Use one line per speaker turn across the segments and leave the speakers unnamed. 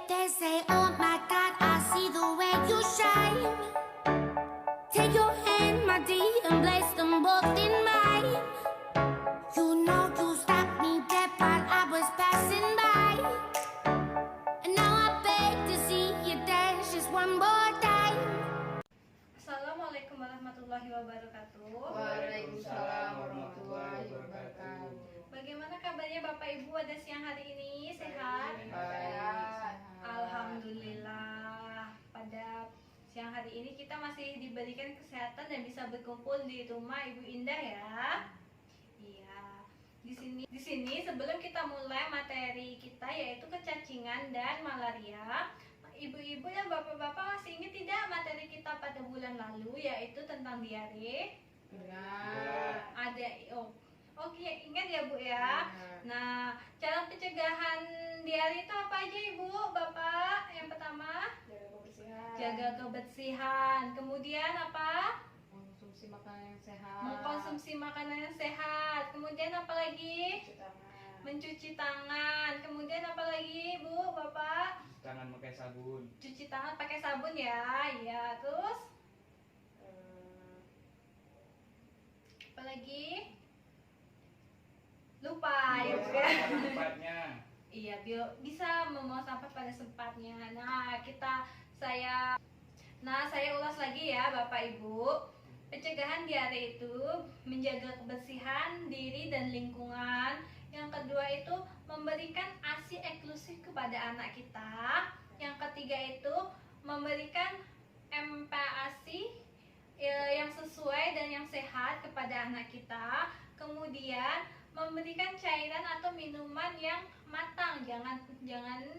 They say, oh my God, I see the way you shine. Take your hand, my dear, and place them both in mine. You know you stopped me dead while I was passing by. And now I beg to see you dance just one more time.
Assalamualaikum warahmatullahi wabarakatuh.
Waalaikumsalam warahmatullahi wabarakatuh.
Bagaimana kabarnya Bapak Ibu pada siang hari ini? Sehat?
Baik.
Alhamdulillah. Pada siang hari ini kita masih diberikan kesehatan dan bisa berkumpul di rumah Ibu Indah ya. Iya. Di sini sebelum kita mulai materi kita yaitu kecacingan dan malaria, Ibu-ibu dan bapak-bapak masih ingat tidak materi kita pada bulan lalu yaitu tentang diare?
Benar.
Ada Oke, ingat ya Bu ya. Nah, cara pencegahan diare itu apa aja Ibu, Bapak? Yang pertama, jaga kebersihan. Kemudian apa?
Konsumsi makanan yang sehat.
Mengkonsumsi makanan yang sehat. Kemudian apa lagi? Mencuci tangan. Kemudian apa lagi Bu, Bapak?
Tangan pakai sabun.
Cuci tangan pakai sabun ya. Iya, terus apa lagi? Lupa ya Bu ya.
Tempatnya.
Iya, bisa membuang sampah pada tempatnya. Saya ulas lagi ya Bapak Ibu. Pencegahan diare itu menjaga kebersihan diri dan lingkungan. Yang kedua itu memberikan ASI eksklusif kepada anak kita. Yang ketiga itu memberikan MPASI yang sesuai dan yang sehat kepada anak kita. Kemudian memberikan cairan atau minuman yang matang, jangan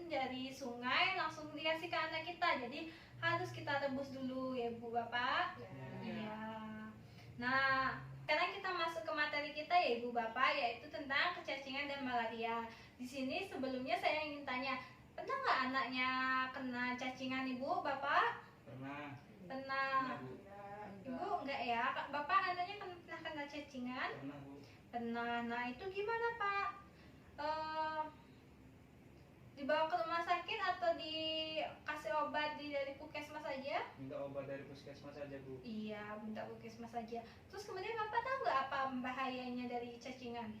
dari sungai langsung dikasih ke anak kita. Jadi harus kita rebus dulu ya Bu Bapak. Iya. Nah, sekarang kita masuk ke materi kita ya Ibu Bapak, yaitu tentang kecacingan dan malaria. Di sini sebelumnya saya ingin tanya, pernah nggak anaknya kena cacingan Ibu Bapak?
Pernah.
Pernah.
Bu.
Ibu enggak ya? Bapak anaknya pernah kena cacingan?
Pernah Bu.
Pernah. Nah itu gimana Pak? Dibawa ke rumah sakit atau dikasih obat dari puskesmas saja?
Minta obat dari puskesmas aja Bu.
Iya, minta puskesmas saja. Terus kemudian Bapak tahu nggak apa bahayanya dari cacingan?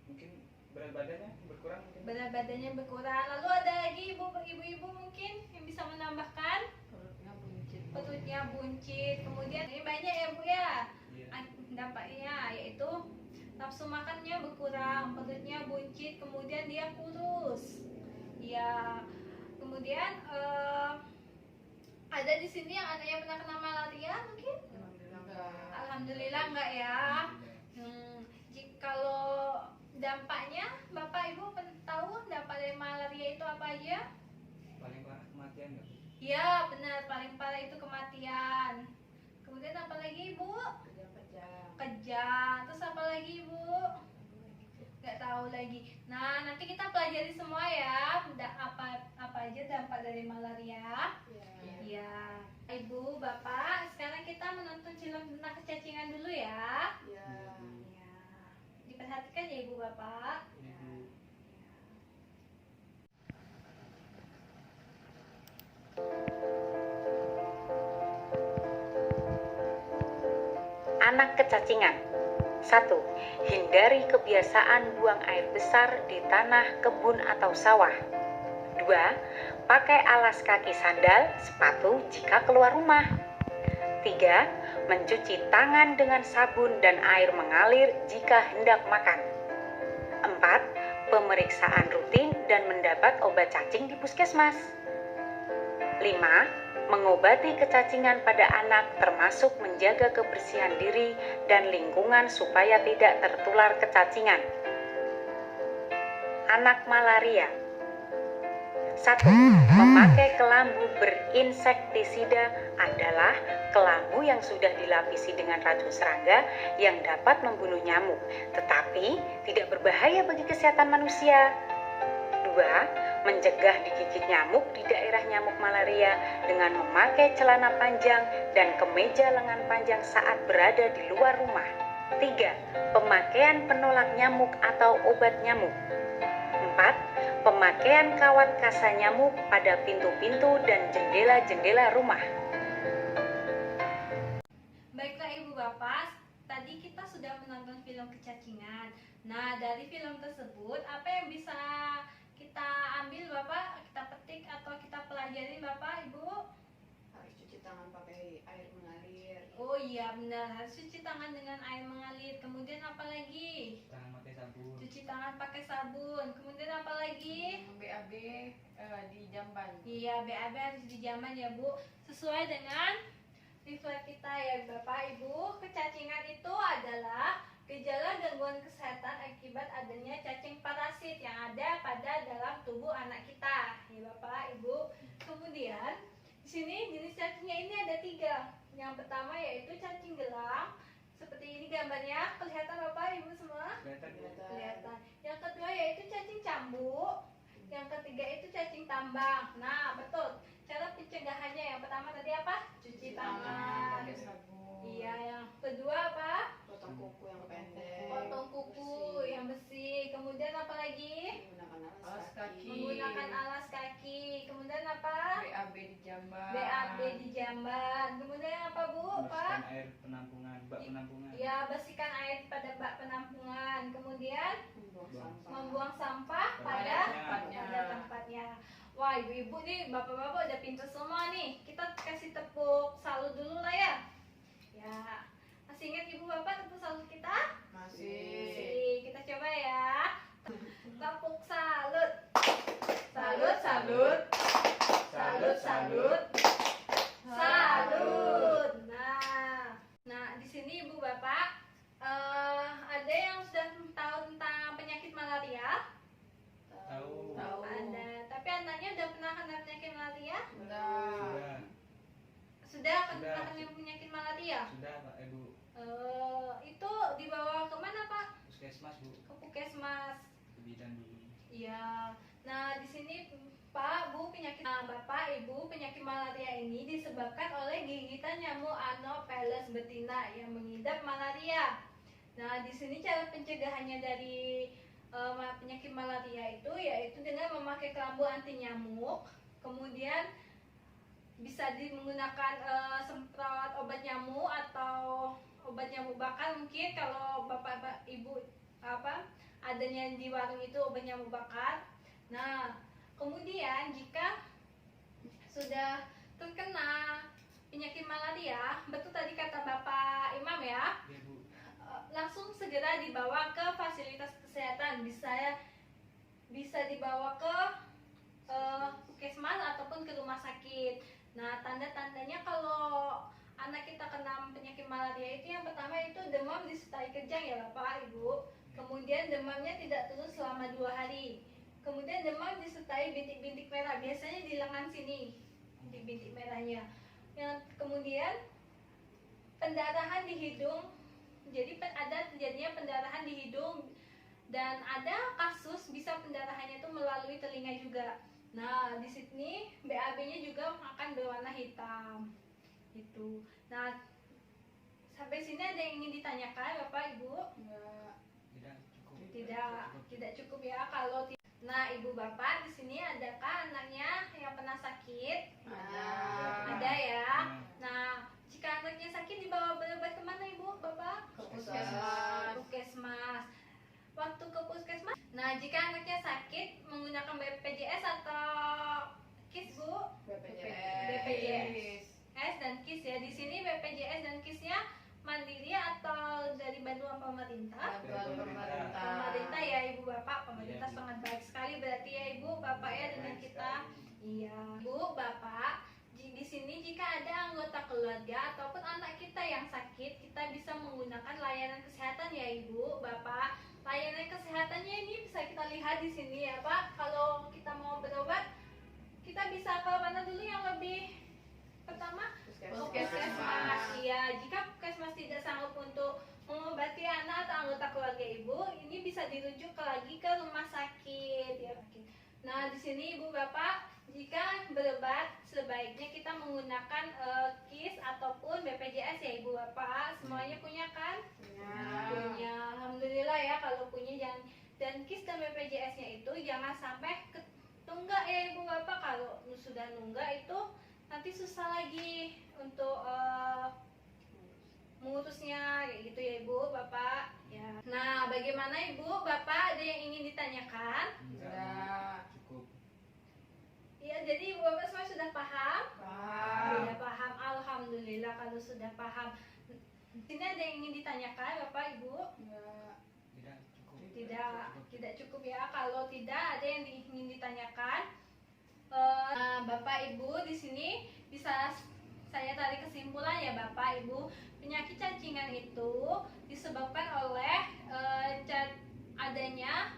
Mungkin berat badannya berkurang mungkin.
Berat badannya berkurang. Lalu ada lagi ibu-ibu mungkin yang bisa menambahkan? Perutnya buncit. Kemudian ini banyak ya Bu ya.
Iya.
Dampaknya yaitu nafsu makannya berkurang, perutnya buncit, kemudian dia kurus. Ya, kemudian ada di sini yang anaknya pernah kena malaria mungkin? Alhamdulillah enggak ya. Kalau dampaknya Bapak Ibu tahu dampak dari malaria itu apa aja?
Paling parah kematian nggak Bu?
Ya benar, paling parah itu kematian. Kemudian apa lagi Bu? Kejang. Terus apa lagi Bu? Nggak tahu lagi. Nah nanti kita pelajari semua ya, apa aja dampak dari malaria. Ya. Ibu, Bapak, sekarang kita menonton film tentang kecacingan dulu ya. Ya. Diperhatikan ya Ibu Bapak.
Ibu.
Anak kecacingan. 1. Hindari kebiasaan buang air besar di tanah, kebun atau sawah. 2. Pakai alas kaki sandal, sepatu jika keluar rumah. 3. Mencuci tangan dengan sabun dan air mengalir jika hendak makan. 4. Pemeriksaan rutin dan mendapat obat cacing di puskesmas. 5. Mengobati kecacingan pada anak termasuk menjaga kebersihan diri dan lingkungan supaya tidak tertular kecacingan. Anak malaria. 1. Memakai kelambu berinsektisida adalah kelambu yang sudah dilapisi dengan racun serangga yang dapat membunuh nyamuk, tetapi tidak berbahaya bagi kesehatan manusia. 2. Mencegah digigit nyamuk di daerah nyamuk malaria dengan memakai celana panjang dan kemeja lengan panjang saat berada di luar rumah. 3. Pemakaian penolak nyamuk atau obat nyamuk. 4. Keempat, pemakaian kawat kasa nyamuk pada pintu-pintu dan jendela-jendela rumah.
Baiklah Ibu Bapak, tadi kita sudah menonton film Kecacingan. Nah, dari film tersebut apa yang bisa kita ambil Bapak, kita petik atau kita pelajari Bapak, Ibu?
Harus cuci tangan pakai air mengalir.
Oh iya benar, harus cuci tangan dengan air mengalir. Kemudian apa lagi?
Tangan pakai sabun.
Cuci tangan pakai sabun. Kemudian apa lagi?
BAB di jamban.
Iya, BAB harus dijaman ya Bu. Sesuai dengan refleks kita ya Bapak Ibu. Kecacingan itu adalah gejala gangguan kesehatan akibat adanya cacing parasit yang ada pada dalam tubuh anak kita ya Bapak Ibu. Kemudian di sini jenis cacingnya ini ada 3. Yang pertama yaitu cacing gelang. Seperti ini gambarnya, kelihatan Bapak Ibu semua?
Kelihatan Bu.
Kelihatan. Yang kedua yaitu cacing cambuk. Yang ketiga itu cacing tambang. Nah, betul. Cara pencegahannya yang pertama tadi apa? Cuci tangan.
Pakai sabun.
Iya, yang kedua apa?
Potong kuku yang pendek.
Potong kuku yang bersih. Kemudian apa lagi?
Menggunakan alas kaki.
Menggunakan alas kaki. Kemudian apa?
BAB di jamban.
BAB di jamban. Kemudian apa Bu?
Bersihkan
Pak?
air penampungan, bak penampungan.
Ya, bersihkan air pada bak penampungan. Kemudian
Membuang sampah.
membuang sampah pada tempatnya. Wah, ibu-ibu nih, bapak-bapak udah pintar semua nih. Kita kasih tepuk salut dulu lah ya. Ya, masih ingat ibu bapak tepuk salut kita?
Masih.
Kita coba ya. Tepuk salut. Salut, salut. Salut, salut. Salut. Nah, di sini ibu bapak ada yang sudah tahu tentang penyakit malaria?
Tahu.
Ada. Tapi anaknya udah pernah kena penyakit malaria?
Sudah.
Sudah
Sudah.
pernah kena penyakit malaria?
Sudah Pak Ibu.
Itu dibawa kemana Pak?
Puskesmas Bu.
Ke puskesmas.
Ke bidan dulu.
Iya. Nah di sini Pak Bu penyakit Bapak Ibu penyakit malaria ini disebabkan oleh gigitan nyamuk Anopheles betina yang mengidap malaria. Nah di sini cara pencegahannya dari penyakit malaria itu yaitu dengan memakai kelambu anti nyamuk, kemudian bisa menggunakan semprot obat nyamuk atau obat nyamuk bakar. Mungkin kalau bapak ibu adanya di warung itu obat nyamuk bakar. Nah kemudian jika sudah terkena penyakit malaria, betul tadi kata Bapak Imam ya,
Iya Bu.
langsung segera dibawa ke fasilitas kesehatan, bisa dibawa ke puskesmas ataupun ke rumah sakit. Nah tanda-tandanya kalau anak kita kena penyakit malaria itu yang pertama itu demam disertai kejang ya Bapak Ibu. Kemudian demamnya tidak turun selama 2 hari. Kemudian demam disertai bintik-bintik merah, biasanya di lengan sini bintik-bintik merahnya. Yang kemudian pendarahan di hidung. Jadi ada terjadinya pendarahan di hidung dan ada kasus bisa pendarahannya itu melalui telinga juga. Nah, di sini BAB-nya juga akan berwarna hitam. Gitu. Nah, sampai sini ada yang ingin ditanyakan Bapak Ibu?
Enggak.
Tidak cukup.
Tidak cukup ya kalau Nah, Ibu Bapak di sini adakah anaknya yang pernah sakit? Ada ya. Nah, jika anaknya sakit dibawa berobat kemana Ibu Bapak?
Ke puskesmas.
Puskesmas. Waktu ke puskesmas. Nah, jika anaknya sakit menggunakan BPJS atau KIS Bu? BPJS dan KIS ya. Di sini BPJS dan KIS-nya mandiri atau dari bantuan pemerintah? Pemerintah ya Ibu Bapak. Pemerintah
Iya, Bu.
sangat baik sekali berarti ya Ibu Bapak ya dengan
Baik
kita.
sekali.
Iya, Bu, Bapak, di sini jika ada anggota keluarga ataupun anak kita yang sakit, kita bisa menggunakan layanan kesehatan ya Ibu, Bapak. Layanan kesehatannya ini bisa kita lihat di sini ya Pak. Kalau kita mau berobat, kita bisa ke mana dulu yang lebih pertama? Puskesmas. Iya, jika puskesmas tidak sanggup untuk mengobati anak atau anggota keluarga Ibu, ini bisa dirujuk lagi ke rumah sakit ya. Nah, di sini Ibu Bapak, jika berobat sebaiknya kita menggunakan KIS ataupun BPJS ya Ibu Bapak. Semuanya punya kan? Punya. Alhamdulillah ya kalau punya. Dan KIS dan BPJS-nya itu jangan sampai nunggak ya ibu bapak. Kalau sudah nunggak itu nanti susah lagi untuk mengurusnya kayak gitu ya ibu bapak ya. Nah, bagaimana ibu bapak, ada yang ingin ditanyakan?
Tidak.
Cukup.
Ya, jadi ibu bapak semua sudah paham?
Paham.
Sudah paham, alhamdulillah kalau sudah paham. Sini ada yang ingin ditanyakan bapak ibu?
Tidak.
Tidak cukup.
Tidak cukup ya. Kalau tidak ada yang ingin ditanyakan, bapak ibu di sini bisa saya tarik kesimpulan ya bapak ibu, penyakit cacingan itu disebabkan oleh adanya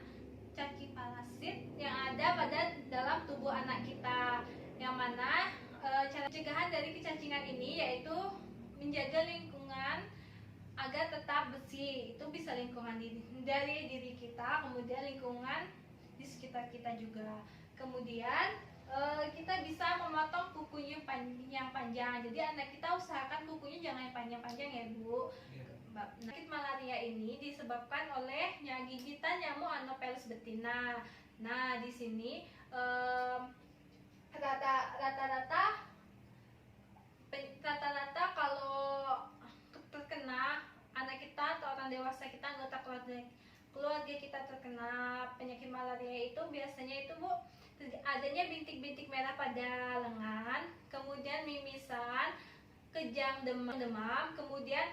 cacing parasit yang ada pada dalam tubuh anak kita, yang mana cara pencegahan dari kecacingan ini yaitu menjaga lingkungan agar tetap bersih. Itu bisa lingkungan dari diri kita, kemudian lingkungan di sekitar kita juga. Kemudian kita bisa memotong kukunya yang panjang. Jadi anak kita usahakan kukunya jangan yang panjang-panjang ya Bu.
Iya.
Penyakit malaria ini disebabkan oleh gigitan nyamuk Anopheles betina. Nah, di sini rata-rata kalau terkena anak kita atau orang dewasa kita, anggota keluarga kita terkena penyakit malaria itu biasanya itu Bu adanya bintik-bintik merah pada lengan, kemudian mimisan, kejang, demam, kemudian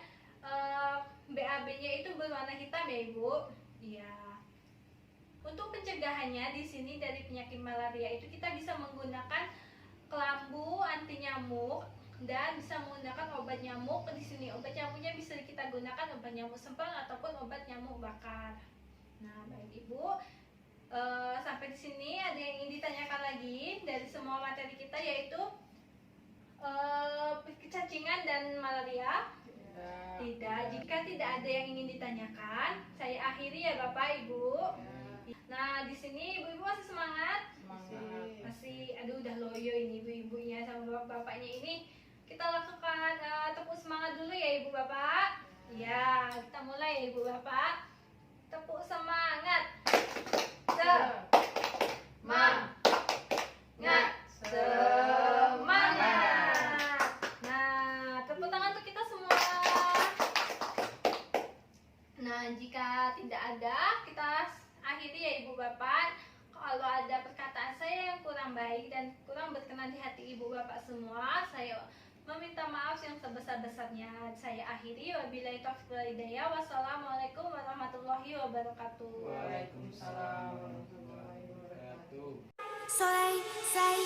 BAB-nya itu berwarna hitam ya Ibu. Iya. Untuk pencegahannya di sini dari penyakit malaria itu kita bisa menggunakan kelambu anti nyamuk dan bisa menggunakan obat nyamuk. Di sini obat nyamuknya bisa kita gunakan obat nyamuk sempurna ataupun obat nyamuk bakar. Nah, baik Ibu, sampai di sini ada yang ingin ditanyakan lagi dari semua materi kita, yaitu kecacingan dan malaria? Tidak. Jika tidak ada yang ingin ditanyakan, saya akhiri ya Bapak Ibu. Nah, di sini ibu-ibu masih semangat? Masih, aduh udah loyo ini ibu-ibunya sama bapaknya ini. Kita lakukan tepuk semangat dulu ya Ibu Bapak. Ya, kita mulai ya Ibu Bapak. Tepuk semangat. Semangat. Nah, tepuk tangan untuk kita semua. Nah, jika tidak ada, kita akhiri ya Ibu Bapak. Kalau ada perkataan saya yang kurang baik dan kurang berkenan di hati Ibu Bapak semua, saya meminta maaf yang sebesar-besarnya. Saya akhiri, wabillahi taufiq wal hidayah. Wassalamualaikum warahmatullahi wabarakatuh.
Waalaikumsalam warahmatullahi wabarakatuh.
So they say,